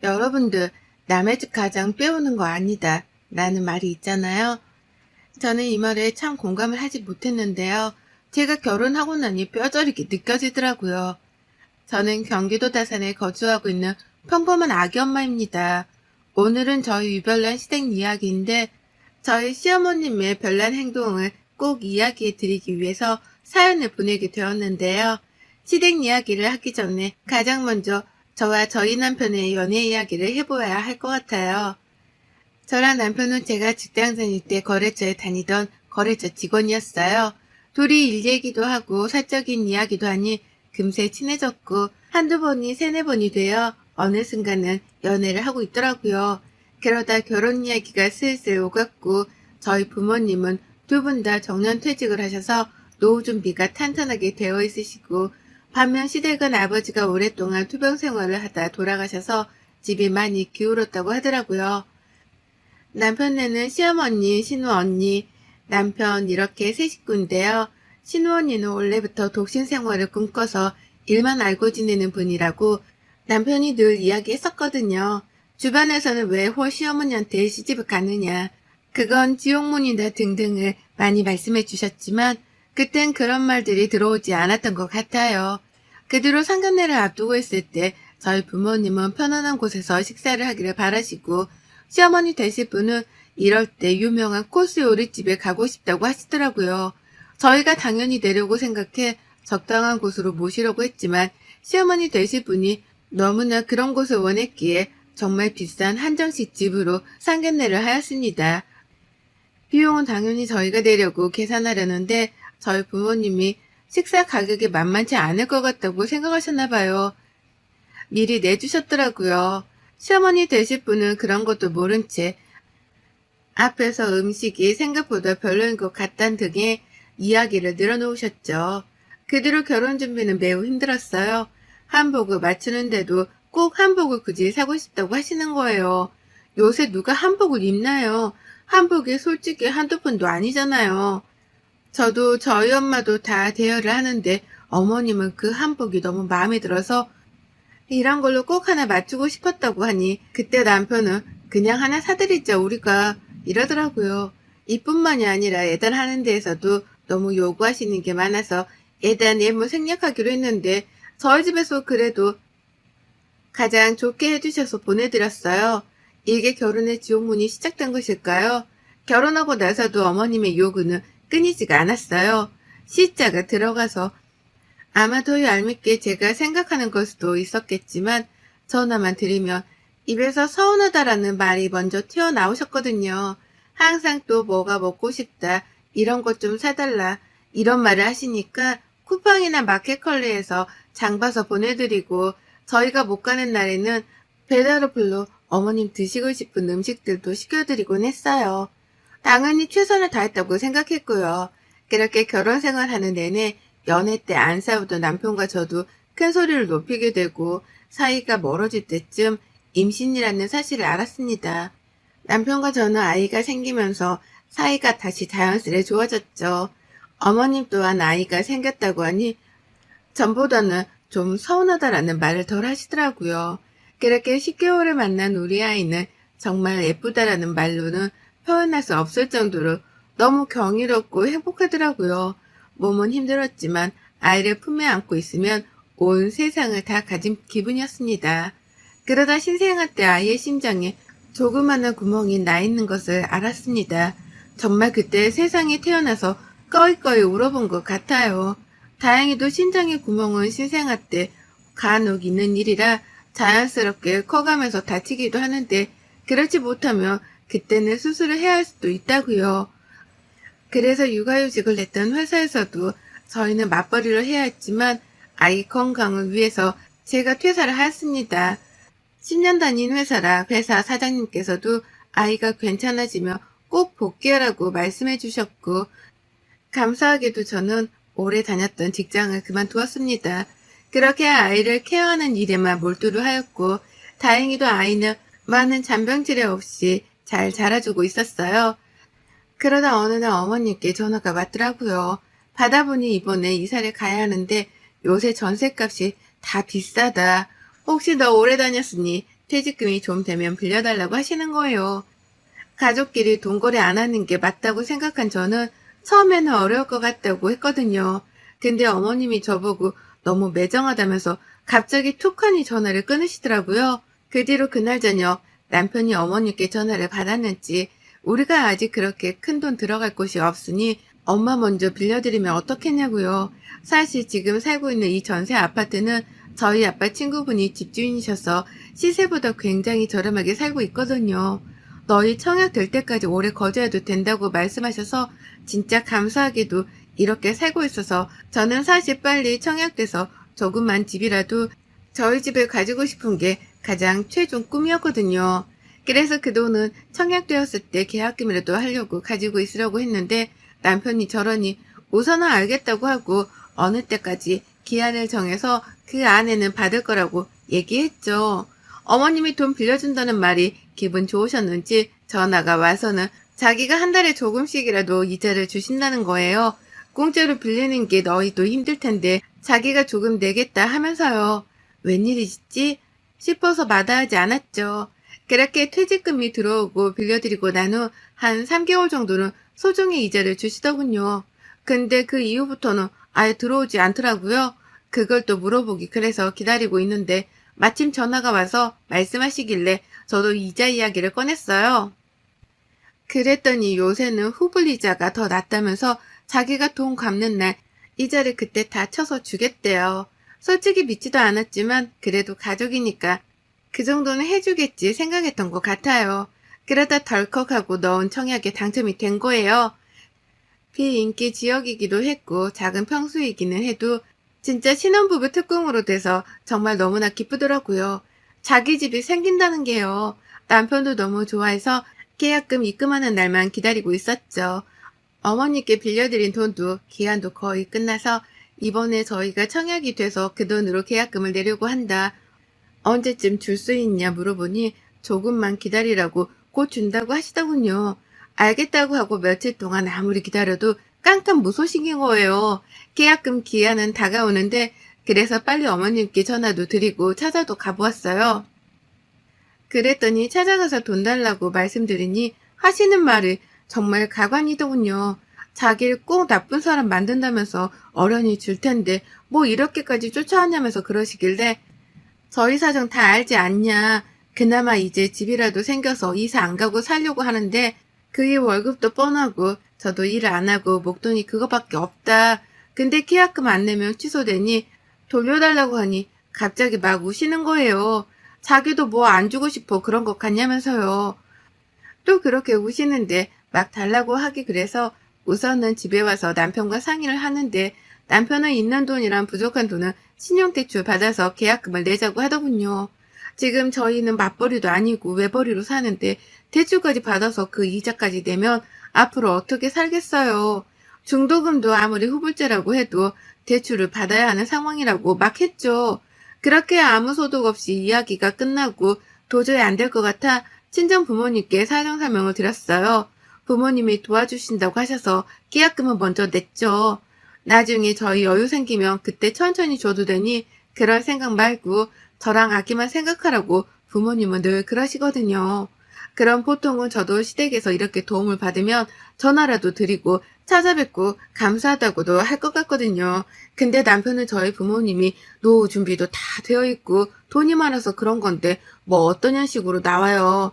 여러분들, 남의 집 가장 빼오는 거 아니다. 라는 말이 있잖아요. 저는 이 말에 참 공감을 하지 못했는데요. 제가 결혼하고 나니 뼈저리게 느껴지더라고요. 저는 경기도 다산에 거주하고 있는 평범한 아기 엄마입니다. 오늘은 저희 유별난 시댁 이야기인데 저희 시어머님의 별난 행동을 꼭 이야기해 드리기 위해서 사연을 보내게 되었는데요. 시댁 이야기를 하기 전에 가장 먼저 저와 저희 남편의 연애 이야기를 해보아야 할 것 같아요. 저랑 남편은 제가 직장 다닐 때 거래처에 다니던 거래처 직원이었어요. 둘이 일 얘기도 하고 사적인 이야기도 하니 금세 친해졌고 한두 번이 세네 번이 되어 어느 순간은 연애를 하고 있더라고요. 그러다 결혼 이야기가 슬슬 오갔고 저희 부모님은 두 분 다 정년퇴직을 하셔서 노후 준비가 탄탄하게 되어 있으시고 반면 시댁은 아버지가 오랫동안 투병 생활을 하다 돌아가셔서 집이 많이 기울었다고 하더라고요. 남편네는 시어머니, 시누언니, 남편 이렇게 세 식구인데요. 시누언니는 원래부터 독신 생활을 꿈꿔서 일만 알고 지내는 분이라고 남편이 늘 이야기했었거든요. 주변에서는 왜 시어머니한테 시집을 가느냐, 그건 지옥문이다 등등을 많이 말씀해 주셨지만 그땐 그런 말들이 들어오지 않았던 것 같아요. 그 뒤로 상견례를 앞두고 있을 때 저희 부모님은 편안한 곳에서 식사를 하기를 바라시고 시어머니 되실 분은 이럴 때 유명한 코스 요리집에 가고 싶다고 하시더라고요. 저희가 당연히 내려고 생각해 적당한 곳으로 모시려고 했지만 시어머니 되실 분이 너무나 그런 곳을 원했기에 정말 비싼 한정식 집으로 상견례를 하였습니다. 비용은 당연히 저희가 내려고 계산하려는데 저희 부모님이 식사 가격이 만만치 않을 것 같다고 생각하셨나 봐요. 미리 내주셨더라고요. 시어머니 되실 분은 그런 것도 모른 채 앞에서 음식이 생각보다 별로인 것 같단 등의 이야기를 늘어놓으셨죠. 그 뒤로 결혼 준비는 매우 힘들었어요. 한복을 맞추는데도 꼭 한복을 굳이 사고 싶다고 하시는 거예요. 요새 누가 한복을 입나요? 한복이 솔직히 한두 푼도 아니잖아요. 저도 저희 엄마도 다 대여를 하는데 어머님은 그 한복이 너무 마음에 들어서 이런 걸로 꼭 하나 맞추고 싶었다고 하니 그때 남편은 그냥 하나 사드리자 우리가 이러더라고요. 이뿐만이 아니라 예단하는 데에서도 너무 요구하시는 게 많아서 예단 예물 생략하기로 했는데 저희 집에서 그래도 가장 좋게 해주셔서 보내드렸어요. 이게 결혼의 지옥문이 시작된 것일까요? 결혼하고 나서도 어머님의 요구는 끊이지가 않았어요. 시자가 들어가서 아마도 얄밉게 제가 생각하는 걸 수도 있었겠지만 전화만 드리면 입에서 서운하다라는 말이 먼저 튀어나오셨거든요. 항상 또 뭐가 먹고 싶다, 이런 것 좀 사달라 이런 말을 하시니까 쿠팡이나 마켓컬리에서 장 봐서 보내드리고 저희가 못 가는 날에는 배달 어플로 어머님 드시고 싶은 음식들도 시켜드리곤 했어요. 당연히 최선을 다했다고 생각했고요. 그렇게 결혼 생활하는 내내 연애 때 안 싸우던 남편과 저도 큰 소리를 높이게 되고 사이가 멀어질 때쯤 임신이라는 사실을 알았습니다. 남편과 저는 아이가 생기면서 사이가 다시 자연스레 좋아졌죠. 어머님 또한 아이가 생겼다고 하니 전보다는 좀 서운하다라는 말을 덜 하시더라고요. 그렇게 10개월을 만난 우리 아이는 정말 예쁘다라는 말로는 표현할 수 없을 정도로 너무 경이롭고 행복하더라고요. 몸은 힘들었지만 아이를 품에 안고 있으면 온 세상을 다 가진 기분이었습니다. 그러다 신생아 때 아이의 심장에 조그마한 구멍이 나 있는 것을 알았습니다. 정말 그때 세상에 태어나서 꺼이꺼이 울어본 것 같아요. 다행히도 심장의 구멍은 신생아 때 간혹 있는 일이라 자연스럽게 커가면서 다치기도 하는데 그렇지 못하면 그때는 수술을 해야 할 수도 있다고요. 그래서 육아휴직을 냈던 회사에서도 저희는 맞벌이를 해야 했지만 아이 건강을 위해서 제가 퇴사를 하였습니다. 10년 다닌 회사라 회사 사장님께서도 아이가 괜찮아지면 꼭 복귀하라고 말씀해 주셨고 감사하게도 저는 오래 다녔던 직장을 그만두었습니다. 그렇게 아이를 케어하는 일에만 몰두를 하였고 다행히도 아이는 많은 잔병치레 없이 잘 자라주고 있었어요. 그러다 어느 날 어머님께 전화가 왔더라고요. 받아보니 이번에 이사를 가야 하는데 요새 전셋값이 다 비싸다. 혹시 너 오래 다녔으니 퇴직금이 좀 되면 빌려달라고 하시는 거예요. 가족끼리 돈 거래 안 하는 게 맞다고 생각한 저는 처음에는 어려울 것 같다고 했거든요. 근데 어머님이 저보고 너무 매정하다면서 갑자기 툭하니 전화를 끊으시더라고요. 그 뒤로 그날 저녁 남편이 어머님께 전화를 받았는지 우리가 아직 그렇게 큰 돈 들어갈 곳이 없으니 엄마 먼저 빌려드리면 어떻겠냐고요. 사실 지금 살고 있는 이 전세 아파트는 저희 아빠 친구분이 집주인이셔서 시세보다 굉장히 저렴하게 살고 있거든요. 너희 청약 될 때까지 오래 거주해도 된다고 말씀하셔서 진짜 감사하게도 이렇게 살고 있어서 저는 사실 빨리 청약돼서 조그만 집이라도 저희 집을 가지고 싶은 게 가장 최종 꿈이었거든요. 그래서 그 돈은 청약되었을 때 계약금이라도 하려고 가지고 있으려고 했는데 남편이 저러니 우선은 알겠다고 하고 어느 때까지 기한을 정해서 그 안에는 받을 거라고 얘기했죠. 어머님이 돈 빌려준다는 말이 기분 좋으셨는지 전화가 와서는 자기가 한 달에 조금씩이라도 이자를 주신다는 거예요. 공짜로 빌리는 게 너희도 힘들 텐데 자기가 조금 내겠다 하면서요. 웬일이지? 싶어서 마다하지 않았죠. 그렇게 퇴직금이 들어오고 빌려드리고 난 후 한 3개월 정도는 소정의 이자를 주시더군요. 근데 그 이후부터는 아예 들어오지 않더라고요. 그걸 또 물어보기 그래서 기다리고 있는데 마침 전화가 와서 말씀하시길래 저도 이자 이야기를 꺼냈어요. 그랬더니 요새는 후불이자가 더 낫다면서 자기가 돈 갚는 날 이자를 그때 다 쳐서 주겠대요. 솔직히 믿지도 않았지만 그래도 가족이니까 그 정도는 해주겠지 생각했던 것 같아요. 그러다 덜컥하고 넣은 청약에 당첨이 된 거예요. 비인기 지역이기도 했고 작은 평수이기는 해도 진짜 신혼부부 특공으로 돼서 정말 너무나 기쁘더라고요. 자기 집이 생긴다는 게요. 남편도 너무 좋아해서 계약금 입금하는 날만 기다리고 있었죠. 어머니께 빌려드린 돈도 기한도 거의 끝나서 이번에 저희가 청약이 돼서 그 돈으로 계약금을 내려고 한다. 언제쯤 줄 수 있냐 물어보니 조금만 기다리라고 곧 준다고 하시더군요. 알겠다고 하고 며칠 동안 아무리 기다려도 깜깜무소식인 거예요. 계약금 기한은 다가오는데 그래서 빨리 어머님께 전화도 드리고 찾아도 가보았어요. 그랬더니 찾아가서 돈 달라고 말씀드리니 하시는 말이 정말 가관이더군요. 자기를 꼭 나쁜 사람 만든다면서 어련히 줄 텐데 뭐 이렇게까지 쫓아왔냐면서 그러시길래 저희 사정 다 알지 않냐. 그나마 이제 집이라도 생겨서 이사 안 가고 살려고 하는데 그의 월급도 뻔하고 저도 일을 안 하고 목돈이 그거밖에 없다. 근데 계약금 안 내면 취소되니 돌려달라고 하니 갑자기 막 우시는 거예요. 자기도 뭐 안 주고 싶어 그런 것 같냐면서요. 또 그렇게 우시는데 막 달라고 하기 그래서 우선은 집에 와서 남편과 상의를 하는데 남편은 있는 돈이랑 부족한 돈은 신용대출 받아서 계약금을 내자고 하더군요. 지금 저희는 맞벌이도 아니고 외벌이로 사는데 대출까지 받아서 그 이자까지 내면 앞으로 어떻게 살겠어요. 중도금도 아무리 후불제라고 해도 대출을 받아야 하는 상황이라고 막 했죠. 그렇게 아무 소득 없이 이야기가 끝나고 도저히 안 될 것 같아 친정 부모님께 사정 설명을 드렸어요. 부모님이 도와주신다고 하셔서 계약금은 먼저 냈죠. 나중에 저희 여유 생기면 그때 천천히 줘도 되니 그럴 생각 말고 저랑 아기만 생각하라고 부모님은 늘 그러시거든요. 그럼 보통은 저도 시댁에서 이렇게 도움을 받으면 전화라도 드리고 찾아뵙고 감사하다고도 할 것 같거든요. 근데 남편은 저희 부모님이 노후 준비도 다 되어 있고 돈이 많아서 그런 건데 뭐 어떤 형식으로 나와요.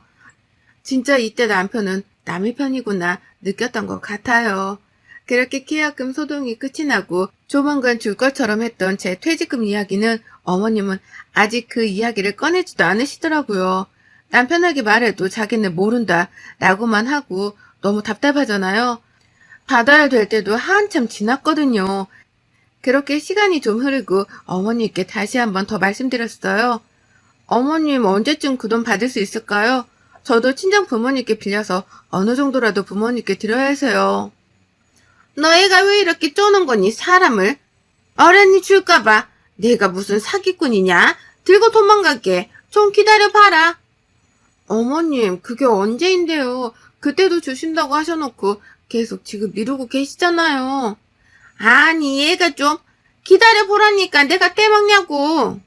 진짜 이때 남편은 남의 편이구나 느꼈던 것 같아요. 그렇게 계약금 소동이 끝이 나고 조만간 줄 것처럼 했던 제 퇴직금 이야기는 어머님은 아직 그 이야기를 꺼내지도 않으시더라고요. 남편에게 말해도 자기는 모른다 라고만 하고 너무 답답하잖아요. 받아야 될 때도 한참 지났거든요. 그렇게 시간이 좀 흐르고 어머님께 다시 한번 더 말씀드렸어요. 어머님 언제쯤 그 돈 받을 수 있을까요? 저도 친정 부모님께 빌려서 어느 정도라도 부모님께 드려야 해서요. 너희가 왜 이렇게 쪼는 거니 사람을? 어련히 줄까봐. 내가 무슨 사기꾼이냐? 들고 도망갈게. 좀 기다려봐라. 어머님 그게 언제인데요. 그때도 주신다고 하셔놓고 계속 지금 미루고 계시잖아요. 아니 얘가 좀 기다려보라니까 내가 떼먹냐고.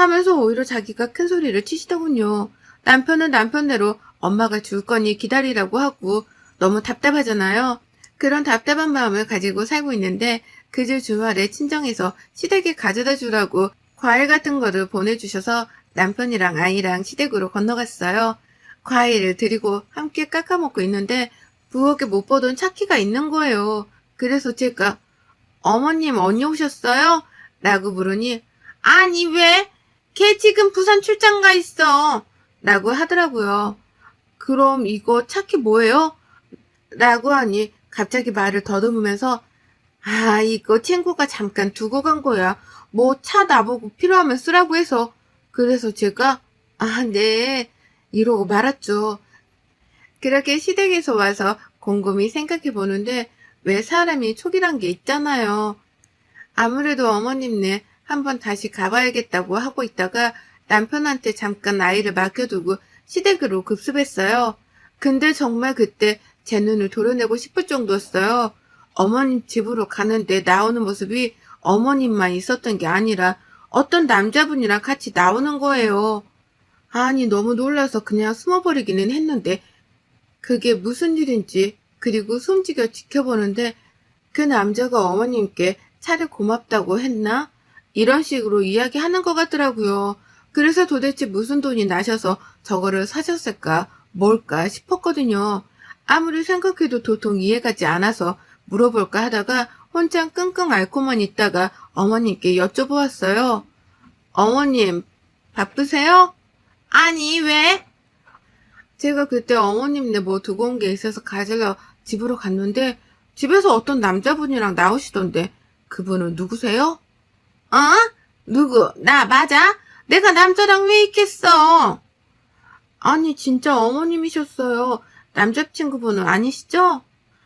하면서 오히려 자기가 큰 소리를 치시더군요. 남편은 남편대로 엄마가 줄 거니 기다리라고 하고 너무 답답하잖아요. 그런 답답한 마음을 가지고 살고 있는데 그 주 주말에 친정에서 시댁에 가져다 주라고 과일 같은 거를 보내주셔서 남편이랑 아이랑 시댁으로 건너갔어요. 과일을 드리고 함께 깎아 먹고 있는데 부엌에 못 보던 차키가 있는 거예요. 그래서 제가 어머님 언니 오셨어요? 라고 물으니 아니 왜? 걔 지금 부산 출장 가 있어. 라고 하더라고요. 그럼 이거 차키 뭐예요? 라고 하니 갑자기 말을 더듬으면서 아 이거 친구가 잠깐 두고 간 거야. 뭐 차 나보고 필요하면 쓰라고 해서. 그래서 제가 아 네 이러고 말았죠. 그렇게 시댁에서 와서 곰곰이 생각해 보는데 왜 사람이 촉이란 게 있잖아요. 아무래도 어머님네 한번 다시 가봐야겠다고 하고 있다가 남편한테 잠깐 아이를 맡겨두고 시댁으로 급습했어요. 근데 정말 그때 제 눈을 도려내고 싶을 정도였어요. 어머님 집으로 가는데 나오는 모습이 어머님만 있었던 게 아니라 어떤 남자분이랑 같이 나오는 거예요. 아니 너무 놀라서 그냥 숨어버리기는 했는데 그게 무슨 일인지 그리고 숨지겨 지켜보는데 그 남자가 어머님께 차를 고맙다고 했나? 이런 식으로 이야기하는 것 같더라고요. 그래서 도대체 무슨 돈이 나셔서 저거를 사셨을까? 뭘까 싶었거든요. 아무리 생각해도 도통 이해가지 않아서 물어볼까 하다가 혼자 끙끙 앓고만 있다가 어머님께 여쭤보았어요. 어머님, 바쁘세요? 아니, 왜? 제가 그때 어머님네 뭐 두고 온 게 있어서 가지러 집으로 갔는데 집에서 어떤 남자분이랑 나오시던데 그분은 누구세요? 어? 누구? 나 맞아? 내가 남자랑 왜 있겠어? 아니 진짜 어머님이셨어요. 남자친구분은 아니시죠?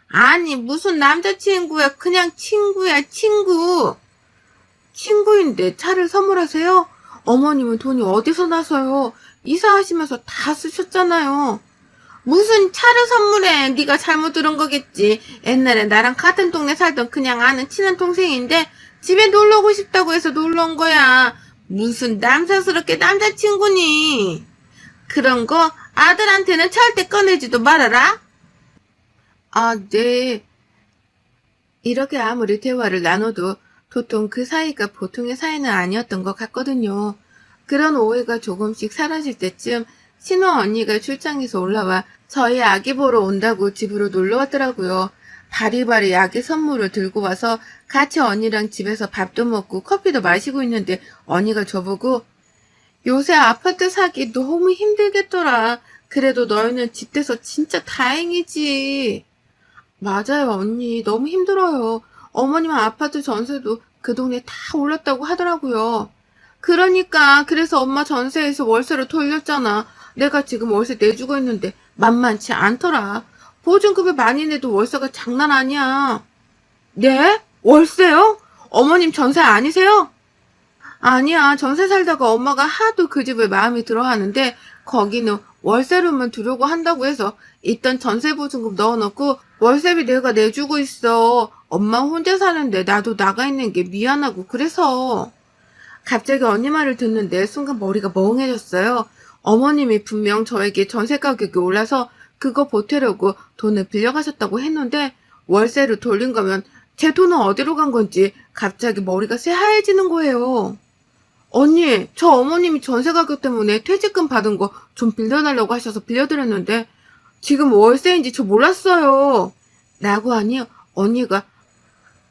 아니 무슨 남자친구야. 그냥 친구야 친구. 친구인데 차를 선물하세요? 어머님은 돈이 어디서 나서요? 이사하시면서 다 쓰셨잖아요. 무슨 차를 선물해. 네가 잘못 들은 거겠지. 옛날에 나랑 같은 동네 살던 그냥 아는 친한 동생인데 집에 놀러 오고 싶다고 해서 놀러 온 거야. 무슨 남사스럽게 남자친구니. 그런 거 아들한테는 절대 꺼내지도 말아라. 아, 네. 이렇게 아무리 대화를 나눠도 도통 그 사이가 보통의 사이는 아니었던 것 같거든요. 그런 오해가 조금씩 사라질 때쯤 신호 언니가 출장에서 올라와 저희 아기 보러 온다고 집으로 놀러 왔더라고요. 바리바리 아기 선물을 들고 와서 같이 언니랑 집에서 밥도 먹고 커피도 마시고 있는데 언니가 저보고 요새 아파트 사기 너무 힘들겠더라. 그래도 너희는 집 돼서 진짜 다행이지. 맞아요, 언니. 너무 힘들어요. 어머님 아파트 전세도 그 동네 다 올랐다고 하더라고요. 그러니까 그래서 엄마 전세에서 월세로 돌렸잖아. 내가 지금 월세 내주고 있는데 만만치 않더라. 보증금을 많이 내도 월세가 장난 아니야. 네? 월세요? 어머님 전세 아니세요? 아니야. 전세 살다가 엄마가 하도 그 집을 마음에 들어 하는데 거기는 월세로만 두려고 한다고 해서 있던 전세 보증금 넣어놓고 월세비 내가 내주고 있어. 엄마 혼자 사는데 나도 나가 있는 게 미안하고 그래서. 갑자기 언니 말을 듣는데 순간 머리가 멍해졌어요. 어머님이 분명 저에게 전세 가격이 올라서 그거 보태려고 돈을 빌려가셨다고 했는데 월세로 돌린 거면 제 돈은 어디로 간 건지 갑자기 머리가 새하얘지는 거예요. 언니, 저 어머님이 전세 가격 때문에 퇴직금 받은 거 좀 빌려달라고 하셔서 빌려드렸는데 지금 월세인지 저 몰랐어요. 라고 하니 언니가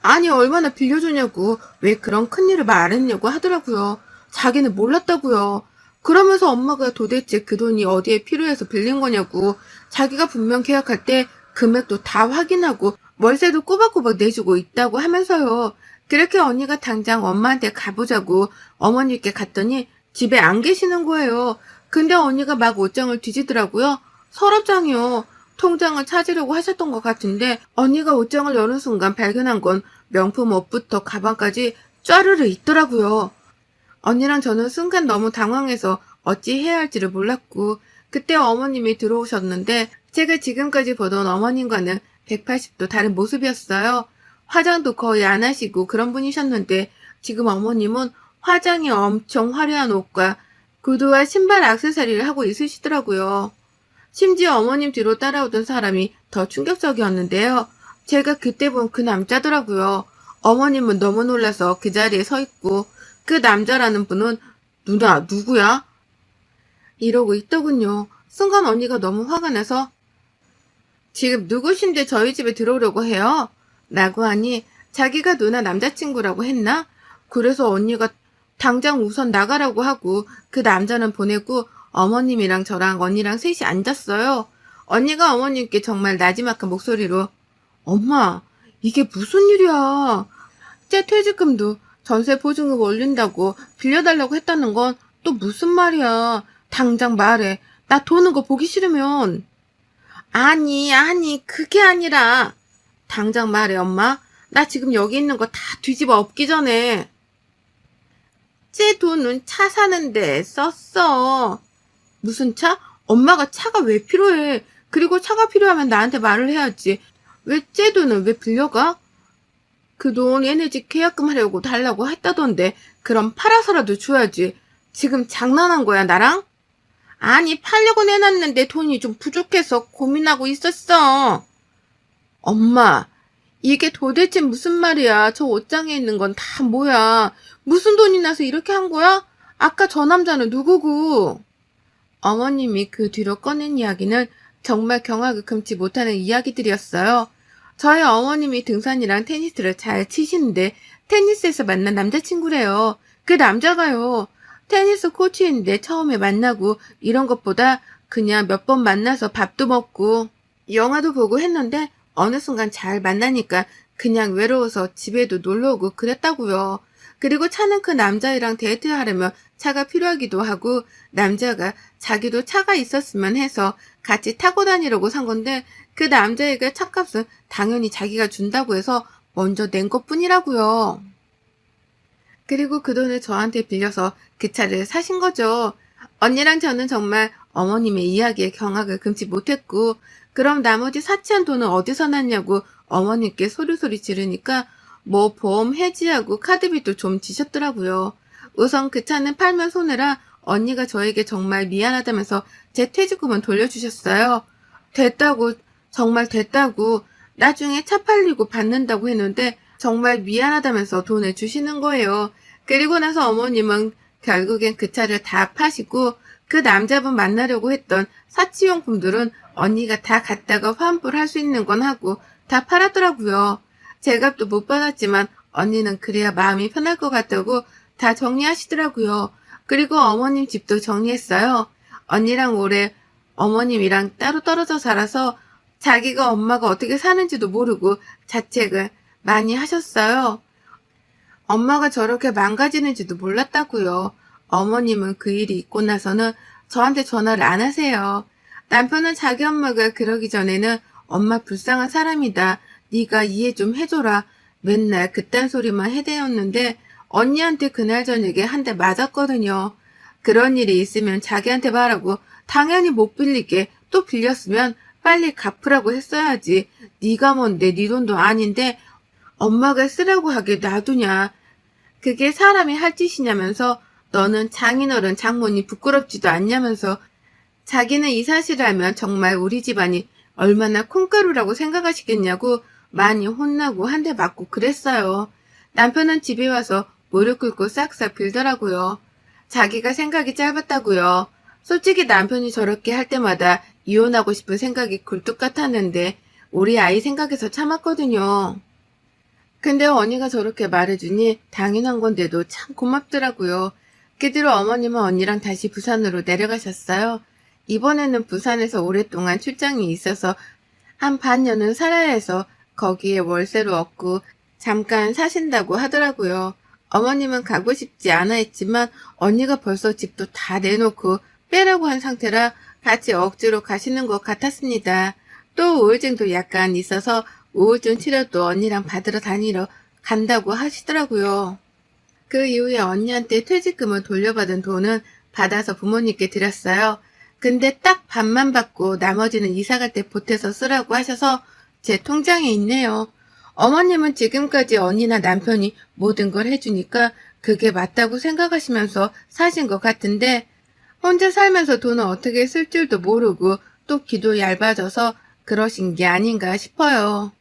아니 얼마나 빌려주냐고 왜 그런 큰일을 말 안 했냐고 하더라고요. 자기는 몰랐다고요. 그러면서 엄마가 도대체 그 돈이 어디에 필요해서 빌린 거냐고 자기가 분명 계약할 때 금액도 다 확인하고 월세도 꼬박꼬박 내주고 있다고 하면서요. 그렇게 언니가 당장 엄마한테 가보자고 어머니께 갔더니 집에 안 계시는 거예요. 근데 언니가 막 옷장을 뒤지더라고요. 서랍장이요. 통장을 찾으려고 하셨던 것 같은데 언니가 옷장을 여는 순간 발견한 건 명품 옷부터 가방까지 쫘르르 있더라고요. 언니랑 저는 순간 너무 당황해서 어찌 해야 할지를 몰랐고 그때 어머님이 들어오셨는데 제가 지금까지 보던 어머님과는 180도 다른 모습이었어요. 화장도 거의 안 하시고 그런 분이셨는데 지금 어머님은 화장이 엄청 화려한 옷과 구두와 신발 액세서리를 하고 있으시더라고요. 심지어 어머님 뒤로 따라오던 사람이 더 충격적이었는데요. 제가 그때 본 그 남자더라고요. 어머님은 너무 놀라서 그 자리에 서 있고 그 남자라는 분은 누나 누구야? 이러고 있더군요. 순간 언니가 너무 화가 나서 지금 누구신데 저희 집에 들어오려고 해요? 라고 하니 자기가 누나 남자친구라고 했나? 그래서 언니가 당장 우선 나가라고 하고 그 남자는 보내고 어머님이랑 저랑 언니랑 셋이 앉았어요. 언니가 어머님께 정말 나지막한 목소리로 엄마, 이게 무슨 일이야? 제 퇴직금도 전세 보증금 올린다고 빌려달라고 했다는 건 또 무슨 말이야? 당장 말해. 나 도는 거 보기 싫으면. 아니, 그게 아니라. 당장 말해, 엄마. 나 지금 여기 있는 거 다 뒤집어 엎기 전에. 제 돈은 차 사는데 썼어. 무슨 차? 엄마가 차가 왜 필요해? 그리고 차가 필요하면 나한테 말을 해야지. 왜 제 돈은 왜 빌려가? 그 돈 얘네 집 계약금 하려고 달라고 했다던데 그럼 팔아서라도 줘야지. 지금 장난한 거야 나랑? 아니 팔려고 내놨는데 돈이 좀 부족해서 고민하고 있었어. 엄마 이게 도대체 무슨 말이야. 저 옷장에 있는 건 다 뭐야. 무슨 돈이 나서 이렇게 한 거야? 아까 저 남자는 누구고? 어머님이 그 뒤로 꺼낸 이야기는 정말 경악을 금치 못하는 이야기들이었어요. 저희 어머님이 등산이랑 테니스를 잘 치시는데 테니스에서 만난 남자친구래요. 그 남자가요. 테니스 코치인데 처음에 만나고 이런 것보다 그냥 몇 번 만나서 밥도 먹고 영화도 보고 했는데 어느 순간 잘 만나니까 그냥 외로워서 집에도 놀러 오고 그랬다고요. 그리고 차는 그 남자애랑 데이트하려면 차가 필요하기도 하고 남자가 자기도 차가 있었으면 해서 같이 타고 다니려고 산 건데 그 남자애가 차값은 당연히 자기가 준다고 해서 먼저 낸 것뿐이라고요. 그리고 그 돈을 저한테 빌려서 그 차를 사신 거죠. 언니랑 저는 정말 어머님의 이야기에 경악을 금치 못했고 그럼 나머지 사치한 돈은 어디서 났냐고 어머님께 소리소리 지르니까 뭐 보험 해지하고 카드비도 좀 지셨더라고요. 우선 그 차는 팔면 손해라 언니가 저에게 정말 미안하다면서 제 퇴직금은 돌려주셨어요. 됐다고 정말 됐다고 나중에 차 팔리고 받는다고 했는데 정말 미안하다면서 돈을 주시는 거예요. 그리고 나서 어머님은 결국엔 그 차를 다 파시고 그 남자분 만나려고 했던 사치용품들은 언니가 다 갖다가 환불할 수 있는 건 하고 다 팔았더라고요. 제값도 못 받았지만 언니는 그래야 마음이 편할 것 같다고 다 정리하시더라고요. 그리고 어머님 집도 정리했어요. 언니랑 올해 어머님이랑 따로 떨어져 살아서 자기가 엄마가 어떻게 사는지도 모르고 자책을 많이 하셨어요. 엄마가 저렇게 망가지는지도 몰랐다고요. 어머님은 그 일이 있고 나서는 저한테 전화를 안 하세요. 남편은 자기 엄마가 그러기 전에는 엄마 불쌍한 사람이다. 네가 이해 좀 해줘라. 맨날 그딴 소리만 해대었는데 언니한테 그날 저녁에 한 대 맞았거든요. 그런 일이 있으면 자기한테 말하고 당연히 못 빌리게 또 빌렸으면 빨리 갚으라고 했어야지. 네가 뭔데 네 돈도 아닌데 엄마가 쓰라고 하게 놔두냐. 그게 사람이 할 짓이냐면서 너는 장인어른 장모님 부끄럽지도 않냐면서 자기는 이 사실을 알면 정말 우리 집안이 얼마나 콩가루라고 생각하시겠냐고 많이 혼나고 한 대 맞고 그랬어요. 남편은 집에 와서 무릎 꿇고 싹싹 빌더라고요. 자기가 생각이 짧았다고요. 솔직히 남편이 저렇게 할 때마다 이혼하고 싶은 생각이 굴뚝 같았는데 우리 아이 생각해서 참았거든요. 근데 언니가 저렇게 말해주니 당연한 건데도 참 고맙더라고요. 그 뒤로 어머님은 언니랑 다시 부산으로 내려가셨어요. 이번에는 부산에서 오랫동안 출장이 있어서 한 반년은 살아야 해서 거기에 월세로 얻고 잠깐 사신다고 하더라고요. 어머님은 가고 싶지 않아 했지만 언니가 벌써 집도 다 내놓고 빼라고 한 상태라 같이 억지로 가시는 것 같았습니다. 또 우울증도 약간 있어서 우울증 치료도 언니랑 받으러 다니러 간다고 하시더라고요. 그 이후에 언니한테 퇴직금을 돌려받은 돈은 받아서 부모님께 드렸어요. 근데 딱 반만 받고 나머지는 이사갈 때 보태서 쓰라고 하셔서 제 통장에 있네요. 어머님은 지금까지 언니나 남편이 모든 걸 해주니까 그게 맞다고 생각하시면서 사신 것 같은데 혼자 살면서 돈을 어떻게 쓸 줄도 모르고 또 기도 얇아져서 그러신 게 아닌가 싶어요.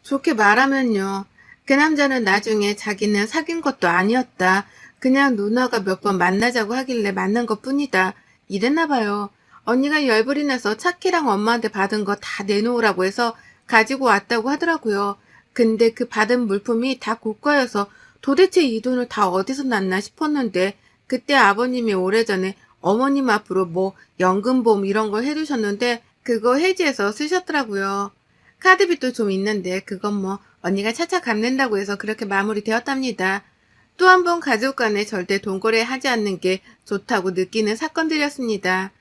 좋게 말하면요. 그 남자는 나중에 자기는 사귄 것도 아니었다. 그냥 누나가 몇 번 만나자고 하길래 만난 것뿐이다. 이랬나 봐요. 언니가 열불이 나서 차키랑 엄마한테 받은 거 다 내놓으라고 해서 가지고 왔다고 하더라고요. 근데 그 받은 물품이 다 고가여서 도대체 이 돈을 다 어디서 났나 싶었는데 그때 아버님이 오래전에 어머님 앞으로 뭐 연금보험 이런 걸 해두셨는데 그거 해지해서 쓰셨더라고요. 카드빚도 좀 있는데 그건 뭐 언니가 차차 갚는다고 해서 그렇게 마무리되었답니다. 또 한 번 가족 간에 절대 돈거래 하지 않는 게 좋다고 느끼는 사건들이었습니다.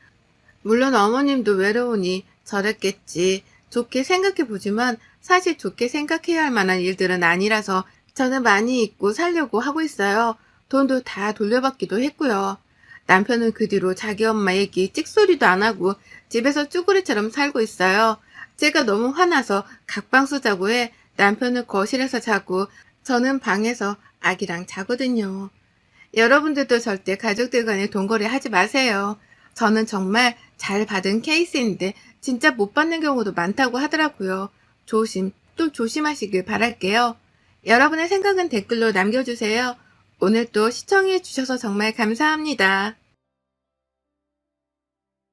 물론 어머님도 외로우니 저랬겠지. 좋게 생각해 보지만 사실 좋게 생각해야 할 만한 일들은 아니라서 저는 많이 잊고 살려고 하고 있어요. 돈도 다 돌려받기도 했고요. 남편은 그 뒤로 자기 엄마 얘기 찍소리도 안 하고 집에서 쭈구리처럼 살고 있어요. 제가 너무 화나서 각방수 자고 해 남편은 거실에서 자고 저는 방에서 아기랑 자거든요. 여러분들도 절대 가족들 간에 돈거래 하지 마세요. 저는 정말 잘 받은 케이스인데 진짜 못 받는 경우도 많다고 하더라고요. 조심, 또 조심하시길 바랄게요. 여러분의 생각은 댓글로 남겨주세요. 오늘 또 시청해 주셔서 정말 감사합니다.